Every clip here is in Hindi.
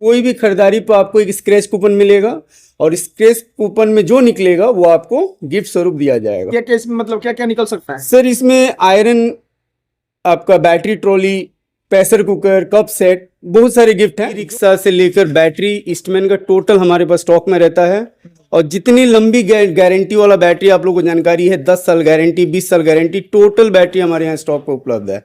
कोई भी खरीदारी पर आपको एक स्क्रैच कूपन मिलेगा और स्क्रैच कूपन में जो निकलेगा वो आपको गिफ्ट स्वरूप दिया जाएगा। क्या क्या इसमें मतलब क्या क्या निकल सकता है? सर इसमें आयरन, आपका battery trolley, pressure cooker, cup set, बहुत सारे गिफ्ट हैं। रिक्शा से लेकर बैटरी, ईस्टमैन का टोटल हमारे पास स्टॉक में रहता है। और जितनी लंबी गारंटी वाला बैटरी आप लोगों को जानकारी है, 10 साल गारंटी, 20 साल गारंटी, टोटल बैटरी हमारे यहाँ स्टॉक पे उपलब्ध है,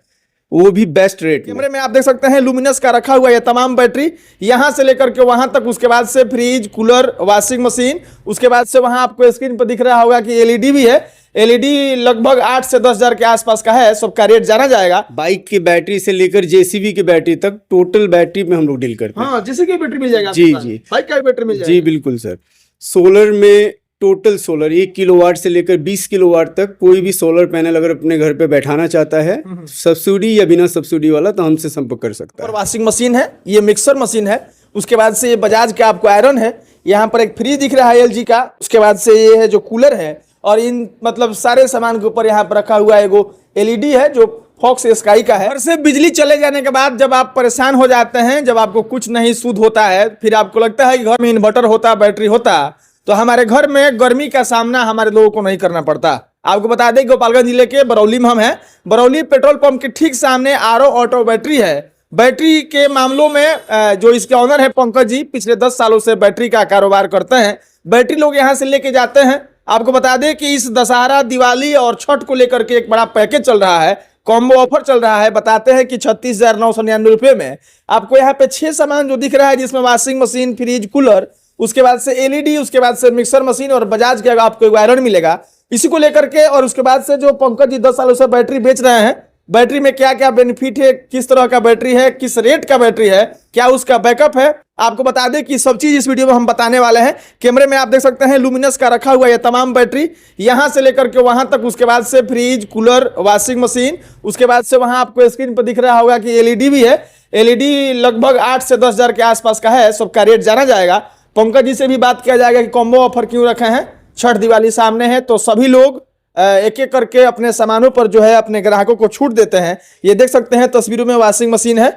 वो भी बेस्ट रेट में। कैमरे में आप देख सकते हैं लुमिनस का रखा हुआ है तमाम बैटरी, यहां से लेकर के वहां तक, उसके बाद से फ्रिज, कूलर, वॉशिंग मशीन, उसके बाद से वहां आपको स्क्रीन पर दिख रहा होगा कि एलईडी भी है। एलईडी लगभग 8 से 10 हजार के आसपास का है, सबका रेट जाना जाएगा। बाइक की बैटरी से लेकर जेसीबी की बैटरी तक टोटल बैटरी में हम लोग डील करते हैं। हाँ, जैसे कि बैटरी मिल जाएगा जी जी, बाइक का भी बैटरी मिल जाएगा। जी बिल्कुल सर। सोलर में टोटल सोलर 1 किलोवाट से लेकर 20 किलोवाट तक कोई भी सोलर पैनल अगर अपने घर पे बैठाना चाहता है, सब्सिडी या बिना सब्सिडी वाला, तो हमसे संपर्क कर सकता है। और वॉशिंग मशीन है, ये मिक्सर मशीन है, उसके बाद से ये बजाज का आपको आयरन है, यहाँ पर एक फ्रिज दिख रहा है एलजी का, उसके बाद से ये है जो कूलर है, और इन मतलब सारे सामान के ऊपर यहाँ पर रखा हुआ एगो एलईडी है जो फॉक्स स्काई का है। घर से बिजली चले जाने के बाद जब आप परेशान हो जाते हैं, जब आपको कुछ नहीं सूद होता है, फिर आपको लगता है कि घर में इन्वर्टर होता, बैटरी होता, तो हमारे घर में गर्मी का सामना हमारे लोगों को नहीं करना पड़ता। आपको बता दें गोपालगंज जिले के बरौली में हम हैं। बरौली पेट्रोल पंप के ठीक सामने आरओ ऑटो बैटरी है। बैटरी के मामलों में जो इसके ऑनर है पंकज जी, पिछले 10 सालों से बैटरी का कारोबार करते हैं। बैटरी लोग यहाँ से लेके जाते हैं। आपको बता दें कि इस दशहरा, दिवाली और छठ को लेकर के एक बड़ा पैकेज चल रहा है, कॉम्बो ऑफर चल रहा है। बताते हैं कि 36,999 रुपये में आपको यहाँ पे 6 सामान जो दिख रहा है, जिसमें वॉशिंग मशीन, फ्रिज, कूलर, उसके बाद से एलईडी, उसके बाद से मिक्सर मशीन और बजाज के आपको आयरन मिलेगा। इसी को लेकर के, और उसके बाद से जो पंकज जी 10 सालों से बैटरी बेच रहे हैं, बैटरी में क्या क्या बेनिफिट है, किस तरह का बैटरी है, किस रेट का बैटरी है, क्या उसका बैकअप है, आपको बता दें कि सब चीज इस वीडियो में हम बताने वाले हैं। कैमरे में आप देख सकते हैं लुमिनस का रखा हुआ है तमाम बैटरी, यहां से लेकर के वहां तक, उसके बाद से फ्रिज, कूलर, वॉशिंग मशीन, उसके बाद से वहां आपको स्क्रीन पर दिख रहा होगा कि एलईडी भी है। एलईडी लगभग 8 से 10 हजार के आसपास का है, सबका रेट जाना जाएगा। पंकज जी से भी बात किया जाएगा कि कॉम्बो ऑफर क्यों रखे हैं, छठ दिवाली सामने है, तो सभी लोग एक एक करके अपने सामानों पर जो है अपने ग्राहकों को छूट देते हैं। ये देख सकते हैं तस्वीरों में वॉशिंग मशीन है,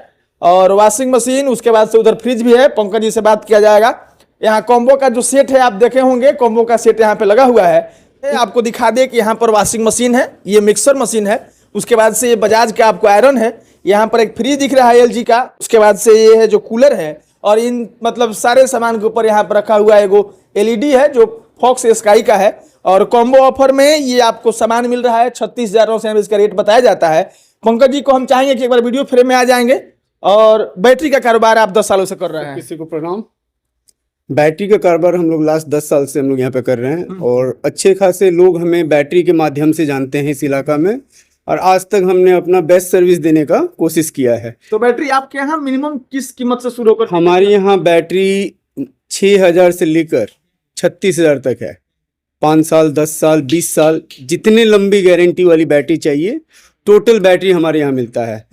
और वॉशिंग मशीन, उसके बाद से उधर फ्रिज भी है। पंकज जी से बात किया जाएगा। यहाँ कॉम्बो का जो सेट है आप देखे होंगे, कॉम्बो का सेट यहाँ पे लगा हुआ है। आपको दिखा दे कि यहाँ पर वॉशिंग मशीन है, ये मिक्सर मशीन है, उसके बाद से ये बजाज का आपको आयरन है, यहाँ पर एक फ्रिज दिख रहा है एलजी का, उसके बाद से ये है जो कूलर है, और इन मतलब सारे सामान के ऊपर यहाँ पर रखा हुआ एगो एलईडी है जो फॉक्स स्काई का है। और कॉम्बो ऑफर में ये आपको सामान मिल रहा है 36,999 इसका रेट बताया जाता है। पंकज जी को हम चाहेंगे कि एक बार वीडियो फ्रेम में आ जाएंगे, और बैटरी का कारोबार आप 10 सालों से कर रहे हैं। किसी को प्रणाम। बैटरी का कारोबार हम लोग लास्ट 10 साल से हम लोग यहाँ पे कर रहे हैं, और अच्छे खासे लोग हमें बैटरी के माध्यम से जानते हैं इस इलाका में, और आज तक हमने अपना बेस्ट सर्विस देने का कोशिश किया है। तो बैटरी आपके यहाँ मिनिमम किस कीमत से शुरू होकर? हमारे यहाँ बैटरी 6,000 से लेकर 36,000 तक है। 5 साल, 10 साल, 20 साल, जितने लंबी गारंटी वाली बैटरी चाहिए, टोटल बैटरी हमारे यहाँ मिलता है।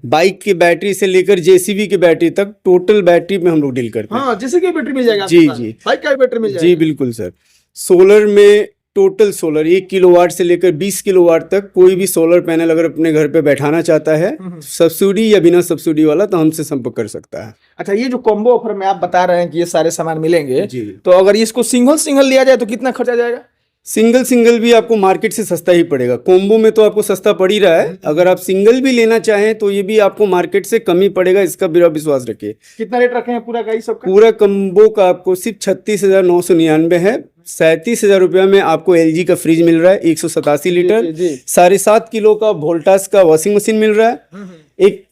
बाइक की बैटरी से लेकर जेसीबी की बैटरी तक टोटल बैटरी में हम लोग डील करते हैं। हाँ, जैसे कि बैटरी मिल जाएगा। जी जी, बाइक का भी बैटरी मिल जाएगा। जी बिल्कुल सर। सोलर में टोटल सोलर 1 किलोवाट से लेकर 20 किलोवाट तक कोई भी सोलर पैनल अगर अपने घर पे बैठाना चाहता है, सब्सिडी या बिना सब्सिडी वाला, तो हमसे संपर्क कर सकता है। अच्छा, ये जो कॉम्बो ऑफर में आप बता रहे हैं कि ये सारे सामान मिलेंगे जी, तो अगर इसको सिंगल लिया जाए तो कितना खर्चा जाएगा? सिंगल भी आपको मार्केट से सस्ता ही पड़ेगा। कॉम्बो में तो आपको सस्ता पड़ ही रहा है, अगर आप सिंगल भी लेना चाहें तो ये भी आपको मार्केट से कम ही पड़ेगा, इसका बिना विश्वास रखिए। कितना रेट रखे हैं पूरा का? सब पूरा कॉम्बो का आपको सिर्फ 36,999 है। 37,000 रुपया में आपको एलजी का फ्रिज मिल रहा है 187 लीटर, 7.5 किलो का वोल्टास का वॉशिंग मशीन मिल रहा है, एक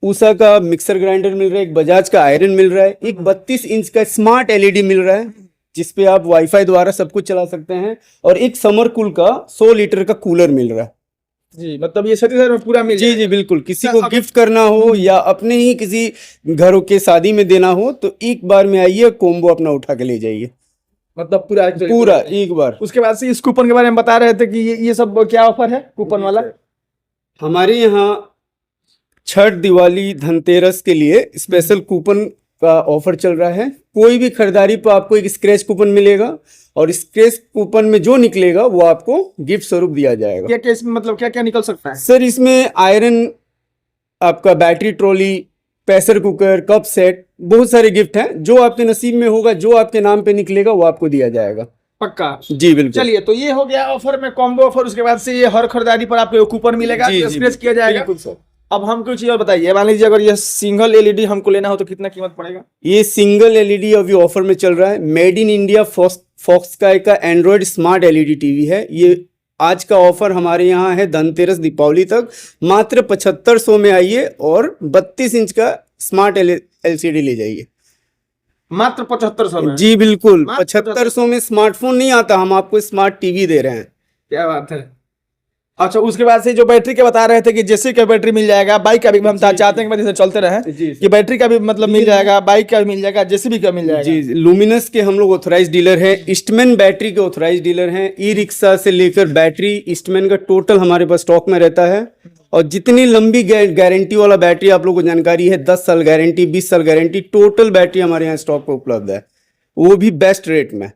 उषा का मिक्सर ग्राइंडर मिल रहा है, एक बजाज का आयरन मिल रहा है, एक 32 इंच का स्मार्ट एलईडी मिल रहा है जिसपे आप वाईफाई द्वारा सब कुछ चला सकते हैं, और एक समर कूल का 100 लीटर का कूलर मिल रहा है। जी, मतलब ये 37,000 में पूरा मिल जी जी बिल्कुल। किसी को गिफ्ट करना हो या अपने ही किसी घरों के शादी में देना हो तो एक बार में आइए, कॉम्बो अपना उठा के ले जाइए, मतलब पूरा एक बार। उसके बाद से इस कूपन के बारे में बता रहे थे कि ये सब क्या ऑफर है कूपन वाला? हमारे यहाँ छठ, दिवाली, धनतेरस के लिए स्पेशल कूपन का ऑफर चल रहा है। कोई भी खरीदारी पर आपको एक स्क्रैच कूपन मिलेगा, और स्क्रैच कूपन में जो निकलेगा वो आपको गिफ्ट स्वरूप दिया जाएगा। क्या इसमें मतलब क्या क्या निकल सकता है? सर इसमें आयरन, आपका battery trolley, pressure cooker, cup set, बहुत सारे गिफ्ट हैं। जो आपके नसीब में होगा, जो आपके नाम पे निकलेगा, वो आपको दिया जाएगा। पक्का। जी बिल्कुल। चलिए, तो ये हो गया ऑफर में कॉम्बो ऑफर। उसके बाद से ये हर खरीदारी पर आपको कूपन मिलेगा, जी, जी, स्क्रैच किया जाएगा। बिल्कुल सर। अब हम कुछ चीज और बताइए, मान लीजिए अगर ये सिंगल एलईडी हमको लेना हो तो कितना कीमत पड़ेगा? ये सिंगल एलईडी अभी ऑफर में चल रहा है। मेड इन इंडिया फॉक्सकाय का एंड्रॉयड स्मार्ट एलईडी टीवी है। ये आज का ऑफर हमारे यहाँ है धनतेरस दीपावली तक। मात्र 7500 में आइए और 32 इंच का स्मार्ट एलसीडी ले जाइए। मात्र 7500 में? जी बिल्कुल, मात्र 7500 में स्मार्टफोन नहीं आता, हम आपको स्मार्ट टीवी दे रहे हैं। क्या बात है। अच्छा, उसके बाद से जो बैटरी के बता रहे थे कि जेसी का बैटरी मिल जाएगा, बाइक का भी हम चाहते हैं कि जैसे चलते रहे कि बैटरी का भी मतलब मिल जाएगा, बाइक का भी मिल जाएगा, जेसीबी का मिल जाएगा। जी, लुमिनस के हम लोग ऑथराइज डीलर हैं, ईस्टमैन बैटरी के ऑथराइज डीलर हैं। ई रिक्शा से लेकर बैटरी, ईस्टमैन का टोटल हमारे पास स्टॉक में रहता है। और जितनी लंबी गारंटी वाला बैटरी आप लोगों को जानकारी है, 10 साल गारंटी, 20 साल गारंटी, टोटल बैटरी हमारे यहाँ स्टॉक पे उपलब्ध है, वो भी बेस्ट रेट में।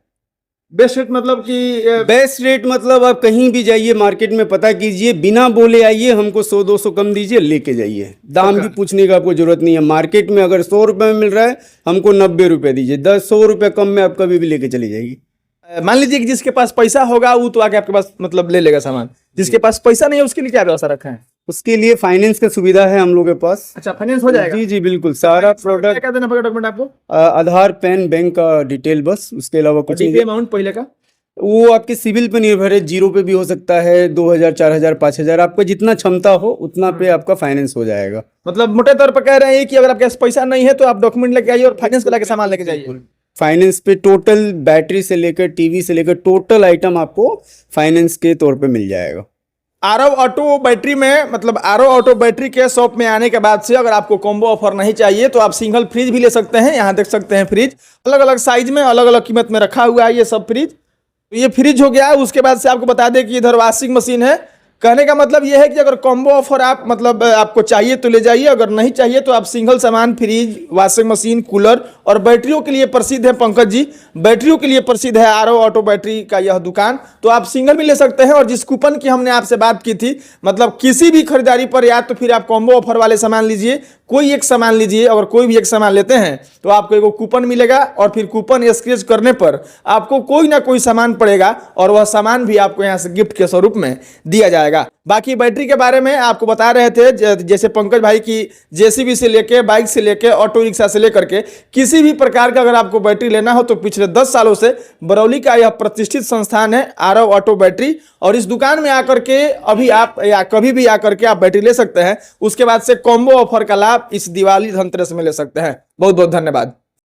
बेस्ट रेट मतलब कि बेस्ट रेट मतलब आप कहीं भी जाइए मार्केट में, पता कीजिए, बिना बोले आइए, हमको 100-200 कम दीजिए, लेके जाइए। दाम भी पूछने का आपको जरूरत नहीं है। मार्केट में अगर 100 रुपये में मिल रहा है, हमको 90 रुपये दीजिए, 100 रुपये कम में आप कभी भी लेके चली जाएगी। मान लीजिए कि जिसके पास पैसा होगा वो तो आके आपके पास मतलब ले लेगा सामान, जिसके पास पैसा नहीं है उसके लिए क्या व्यवस्था रखा है? उसके लिए फाइनेंस की सुविधा है हम लोग के पास। अच्छा, फाइनेंस हो जाएगा? जी जी बिल्कुल, सारा प्रोडक्ट। क्या देना पड़ेगा डॉक्यूमेंट आपको? आधार, पैन, बैंक का डिटेल, बस, उसके अलावा कुछ नहीं। अमाउंट पहले का वो आपके सिविल पे निर्भर है, 0 पे भी हो सकता है, 2000, 4000, 5000, आपका जितना क्षमता हो उतना पे आपका फाइनेंस हो जाएगा। मतलब मोटे तौर पर कह रहे हैं कि अगर आपके पास पैसा नहीं है तो आप डॉक्यूमेंट लेके आइए और फाइनेंस करा के सामान लेके जाइए। फाइनेंस पे टोटल बैटरी से लेकर टीवी से लेकर टोटल आइटम आपको फाइनेंस के तौर पे मिल जाएगा। आरव ऑटो बैटरी में, मतलब आरव ऑटो बैटरी के शॉप में आने के बाद से अगर आपको कॉम्बो ऑफर नहीं चाहिए तो आप सिंगल फ्रिज भी ले सकते हैं। यहाँ देख सकते हैं फ्रिज अलग अलग साइज में, अलग अलग कीमत में रखा हुआ है ये सब फ्रिज। तो ये फ्रिज हो गया। उसके बाद से आपको बता दें कि इधर वॉशिंग मशीन है। कहने का मतलब ये है कि अगर कॉम्बो ऑफर आप मतलब आपको चाहिए तो ले जाइए, अगर नहीं चाहिए तो आप सिंगल सामान, फ्रिज, वॉशिंग मशीन, कूलर और बैटरियों के लिए प्रसिद्ध है पंकज जी, बैटरियों के लिए प्रसिद्ध है आरव ऑटो बैटरी का यह दुकान। तो आप सिंगल भी ले सकते हैं। और जिस कूपन की हमने आपसे बात की थी, मतलब किसी भी खरीदारी पर या तो फिर आप कॉम्बो ऑफर वाले सामान लीजिए, कोई एक सामान लीजिए, अगर कोई भी एक सामान लेते हैं तो आपको एक कूपन मिलेगा और फिर कूपन स्क्रैच करने पर आपको कोई ना कोई सामान पड़ेगा और वह सामान भी आपको यहाँ से गिफ्ट के स्वरूप में दिया जाएगा। बाकी बैटरी के बारे में आपको बता रहे थे, जैसे पंकज भाई की जेसीबी से लेके, बाइक से लेके, ऑटो रिक्शा से लेकर के किसी भी प्रकार का अगर आपको बैटरी लेना हो तो पिछले 10 सालों से बरौली का यह प्रतिष्ठित संस्थान है आरव ऑटो बैटरी। और इस दुकान में आकर के अभी आप या कभी भी आकर के आप बैटरी ले सकते हैं। उसके बाद से कॉम्बो ऑफर का लाभ इस दिवाली धनतेरस में ले सकते हैं। बहुत बहुत धन्यवाद।